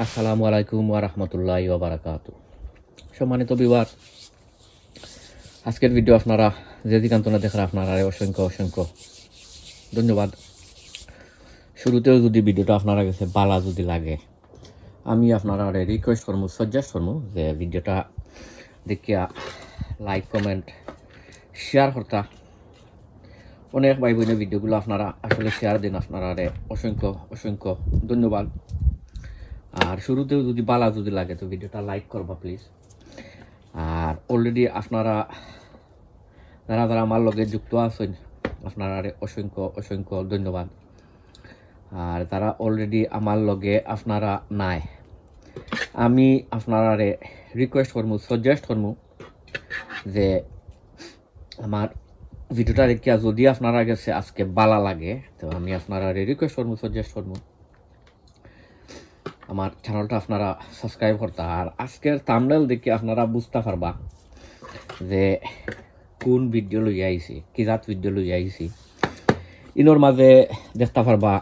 আসসালামু আলাইকুম ওয়া রাহমাতুল্লাহি ওয়া বারাকাতুহু। সম্মানিত ভিউয়ার, আজকের ভিডিও আপনারা যে দিকান্তনা দেখেন আপনারা অসংখ্য ধন্যবাদ। শুরুতেও যদি ভিডিওটা আপনারা কাছে ভালো যদি লাগে, আমি আপনারা রিকোয়েস্ট করবো, সাজেস্ট করবো যে ভিডিওটা দেখিয়া লাইক কমেন্ট শেয়ার করতা। অনেক ভাই বোনের ভিডিওগুলো আপনারা আসলে শেয়ার দিন, আপনারা অসংখ্য ধন্যবাদ। আর শুরুতেও যদি ভালো যদি লাগে তো ভিডিওটা লাইক করবা প্লিজ। আর অলরেডি আপনারা যারা আমার লগে যুক্ত আছেন আপনারা অসংখ্য ধন্যবাদ। আর যারা অলরেডি আমার লগে আপনারা নাই, আমি আপনারা রিকোয়েস্ট করবো, সাজেস্ট করবো যে আমার ভিডিওটা দেখিয়া যদি আপনারা গেছে আজকে ভালো লাগে তো আমি আপনারা রিকোয়েস্ট করবো, সাজেস্ট করবো আমার চ্যানেলটা আপনারা সাবস্ক্রাইব করতে। আর আজকের থাম্বনেল দেখে আপনারা বুঝতে পারবা যে কোন ভিডিও লই আইছি, কি জাত ভিডিও লই আইছি। ইনোর মাঝে দেখতে পারবা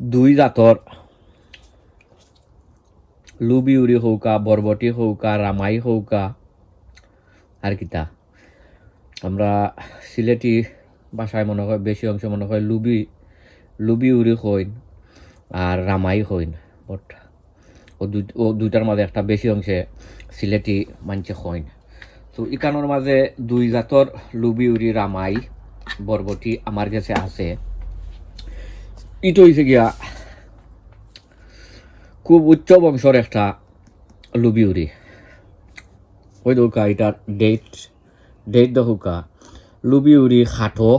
দুই জাতর লুবিউরি হৌকা, বরবটি হৌকা, রামাই হৌকা আর কিতা আমরা সিলেটি ভাষায় মনে হয় বেশি অংশ মনে হয় লুবিউরি হইন আর রামাই হইন। বাট ও দুইটার মাঝে একটা বেশি অংশে সিলেটি মানছে হইন। তো ইকানোর মাঝে দুই জাতর লুবিউরি, রামাই, বরবটি আমার কাছে আছে। ইটো হয়েছে গিয়া খুব উচ্চ বংশর একটা লুবিউরি। ওই দৌকা এটার ডেট দৌকা লুবিউরি খাটো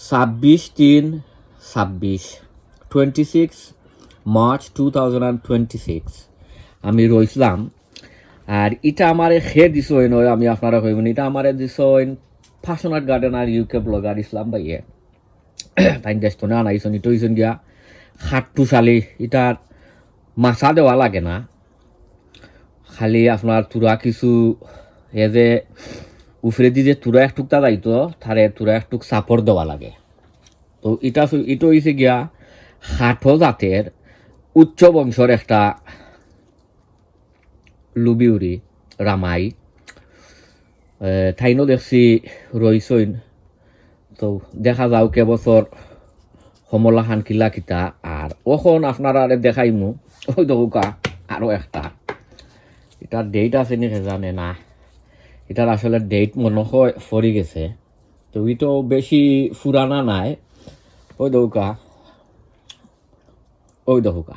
26/3/26 মার্চ 2026 আমি রইছিলাম। আর এটা আমার খেয়ে দিস নয়, আমি আপনারা কইবেন এটা আমার দিস ফ্যাশনার গার্ডেন আর ইউকে ব্লগার ইসলাম ভাইয়ে তাই দেশ না আনাইছেন। এটা হয়েছেন গিয়া খাট্টুশালি, এটার মাছা দেওয়া লাগে না, খালি আপনার তুরা কিছু এ যে উফরে দিয়ে যে তুরা এক টুকটা যাইতো তারে তুরা এক টুক সাপড় দেওয়া লাগে। তো এটা হয়েছে গিয়া খাটো জাতের উচ্চ বংশর একটা লুবিউরি রামাই। ঠাইনও দেখছি রইসইন। তো দেখা যাও কেবছর সমলা খান কিলা কিতা। আর ওখন আপনারা দেখাইমু ওই দৌকা আরও একটা, এটার ডেট আছে নাকি জানে না, এটার আসলে ডেট মনে হয় ফরি গেছে। তো এটাও বেশি ফুরানা নাই। ওই দৌকা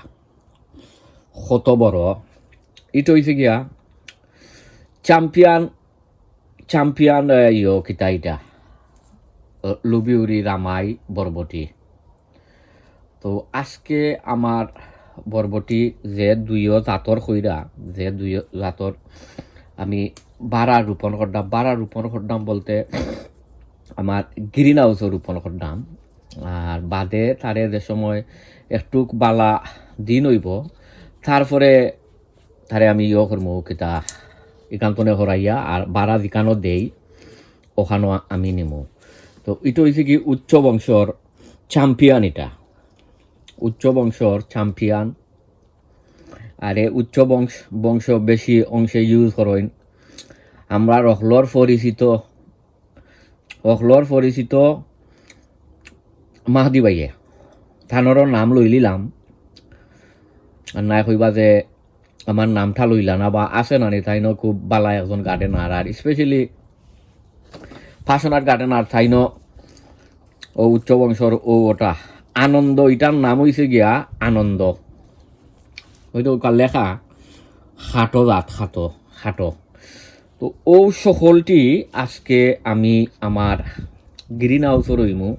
কত বড়। এটা হয়েছে গিয়া চ্যাম্পিয়ন কিতা এটা লুবিউরি, রামাই, বরবটি। তো আজকে আমার বরবটি যে দুই জাতর কইরা, যে দুই জাতর আমি বাড়া রোপণ করতাম বলতে আমার গ্রিন হাউসও রোপণ করতাম। আর বাদে তারে যে সময় একটু বালা দিন হইব তারপরে তারে আমি করবো কিতা একান্তনে হরাইয়া আর বাড়া জিকানো দেই ওখানো আমি নিমু। তো এটা হয়েছে কি উচ্চ বংশর চ্যাম্পিয়ন, এটা উচ্চ বংশর চ্যাম্পিয়ন। আর উচ্চ বংশ বেশি অংশে ইউজ করেন আমরা রহলর পরিচিত মাহদি বাইয়ে। থানরও নাম লইলিলাম আর নাই কইবা যে আমার নামটা লইলা না বা আছে না নি, তাইনো খুব বালা একজন গার্ডেনার। আর স্পেশালি ফ্যাশনার গার্ডেনার থাইনো ও উচ্চ বংশর ওটা আনন্দ, এটার নাম হয়েছে গিয়া আনন্দ। হয়তো লেখা খাটো জাত, খাটো। তো ও সকলটি আজকে আমি আমার গ্রিন হাউসও রইমু,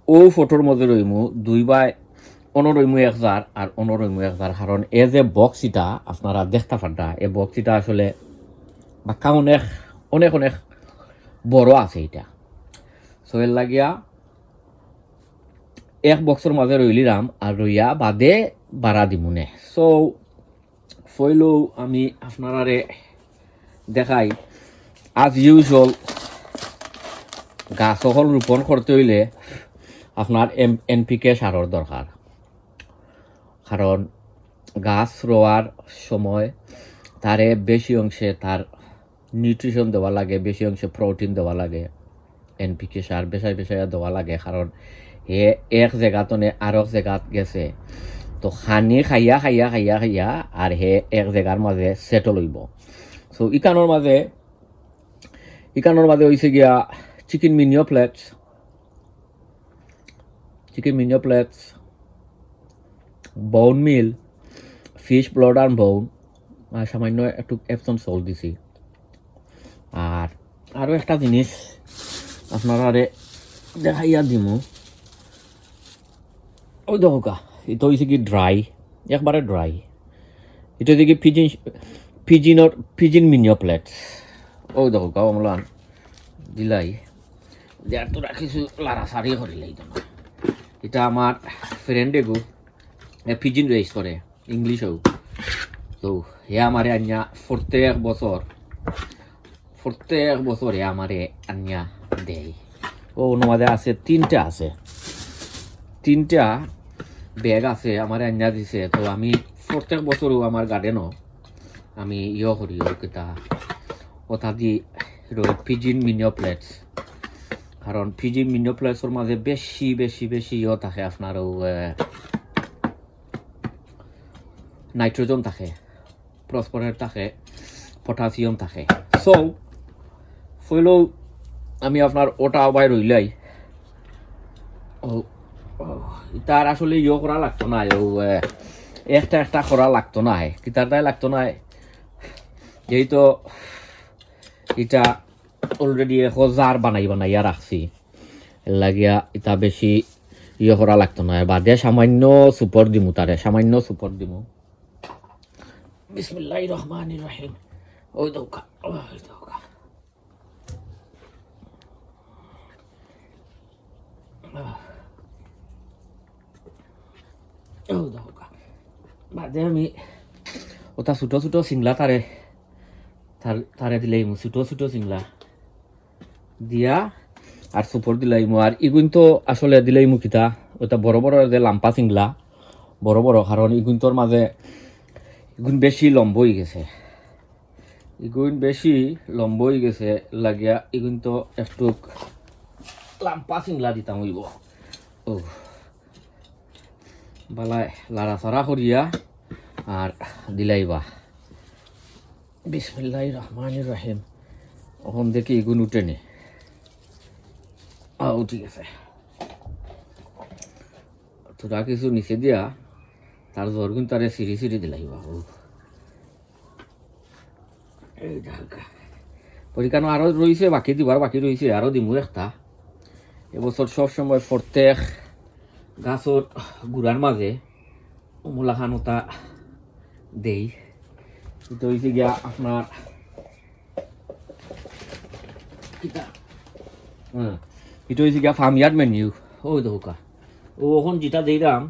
ও ফটোর মধ্যে রইমু 2/1 রইমু 1000 আর 1 রইমু 1000। কারণ এ যে বক্সিটা আপনারা দেখতে পারটা, এই বক্সিটা আসলে বাক্কা অনেক বড় আছে এটা। সো এর লাগিয়া এক বক্সের মাঝে রইলিলাম আর রইয়া বাদে বাড়া দিমুনে। সো ফইলেও আমি আপনারা দেখাই আজ ইউজুয়াল গাছ সকল রোপণ করতে হইলে আপনার NPK সারর দরকার। কারণ গাছ রোয়ার সময় তারে বেশি অংশে তার নিউট্রিশন দেওয়া লাগে, বেশি অংশে প্রোটিন দেওয়া লাগে, এনপিকে সার বেশায় বেশায় দেওয়া লাগে। কারণ হে এক জায়গাতনে আর এক জায়গাত গেছে, তো খানি খাইয়া খাইয়া খাইয়া খাইয়া আর হে এক জায়গার মাঝে সেটল হইব। সো ইকানোর মাঝে হয়েছে গিয়া চিকেন মিনিও প্লেটস, বোন মিল, ফিশ ব্লড অ্যান্ড বোন, আর সামান্য একটু এপসন সল্ট দিছি। আর আরও একটা জিনিস আপনারা দেখাইয়া দিমু, ওই দেখা এটা হয়েছে কি ড্রাই, একবারে ড্রাই। এটা হচ্ছে কি পিজিন মিনিও প্লেটস। ওই দেখা অমলান দিলাই দেয়ার তো রাখিছো লাড়াছাড়ি করিলাই তো। এটা আমার ফ্রেন্ডে গো পিজিন রেস করে ইংলিশও, তো হে আমারে আনিয়া প্রত্যেক বছর হে আমারে আনিয়া দেয়। ও ওনাদের আছে তিনটা ব্যাগ আছে আমার আনিয়া দিছে। তো আমি প্রত্যেক বছরও আমার গার্ডেনও আমি করি ওটা দি পিজিন মিনিও প্লেটস। কারণ পিজিন মিনিও প্লেটসের মাঝে বেশি বেশি বেশি থাকে আপনার নাইট্রোজেন থাকে, ফসফরাস থাকে, পটাশিয়াম থাকে। সো হইলেও আমি আপনার ওটা আবার রইলাই তার আসলে করা লাগতো না, একটা করা লাগতো না, কিতারটাই লাগতো না। যেহেতু এটা অলরেডি জার বানাইয়া রাখছি, লাগিয়া এটা বেশি করা লাগতো না। বাদে সামান্য সুপর দিমু বিসমিল্লাহির রহমানির রহিম। ওই দৌকা বাদে আমি ওটা ছোট ছোট সিংলা তারে দিলাইমু, ছোট সিংলা দিয়া আর সুপর দিলাইমু। আর ইগুন তো আসলে দিলাইমু কিতা ওটা বড় বড় যে লাম্পা সিংলা বড়, কারণ ইগুনটোর মাঝে ইগুন বেশি লম্ব হয়ে গেছে, লাগিয়া ইগুন তো একটু লাম্পা সিংলা দিতাম হইব। ও বালায় লাড়াচাড়া করিয়া আর দিলাইবা বিসমিল্লাহির রহমানির রহিম। এখন দেখি ইগুন উঠেনি, উঠে গেছে। তোরা কিছু নিচে দিয়া তার জরগুন তারে সিঁড়ি দিলাইবা। এই দেখা পরীক্ষা আরো রয়েছে, বাকি রয়েছে, আরো দিমু একটা। এবছর সবসময় প্রত্যেক গাছর গুড়ার মাঝে মূলাখানতা দেই। এটা হয়েছে গিয়া আপনার এটা হয়েছে গিয়া ফার্মইয়ার্ড মেনিউ। ওই দোকা ও এখন যেটা দিলাম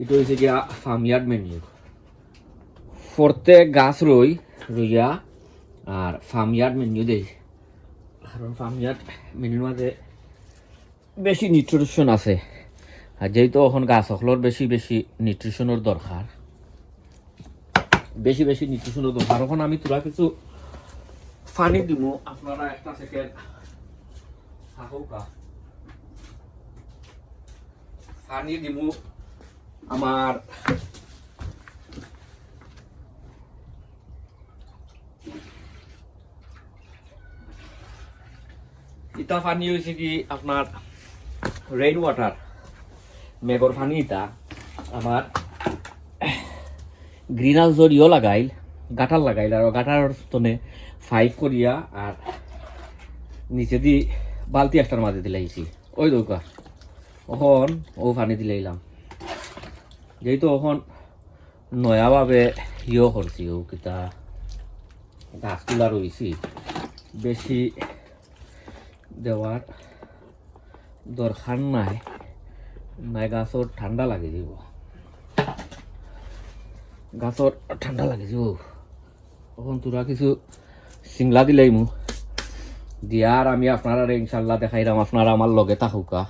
এটা হয়েছে গিয়া ফার্মইয়ার্ড মেনিউ। প্রত্যেক গাছ রইয়া আর ফার্মইয়ার্ড মেনিউ দেই, কারণ ফার্মইয়ার্ড মেনিউর মাঝে বেশি নিউট্রিশন আছে। আর যেহেতু এখন গাছ সকলের বেশি বেশি নিউট্রিশনের দরকার, এখন আমি তোরা কিছু পানি দিব। আপনারা একটা সেকেন্ড থাকুকা, পানি দিব আমার ইটা পানি হয়েছে কি আপনার রেইন ওয়াটার, মেঘর পানি। ইটা আমার গ্রিন হাউস গাটার লাগাইল আর গাটার তনে 5 করিয়া আর নিচে দি বালতি একটার মাঝে দিলাইছি। ওই দৌকা এখন ও পানি দিলাইলাম, যেহেতু এখন নয়াভাবে করছি ও কিতা গাছ তোলা রয়েছি, বেশি দেওয়ার দরকার নাই, গাছর ঠান্ডা লাগে যাব, তখন তোরা কিছু সিংলা দিলাইমু দিয়ার আমি আপনারা ইনশাল্লাহ দেখাইলাম। আপনারা আমার লগে থাকুকা।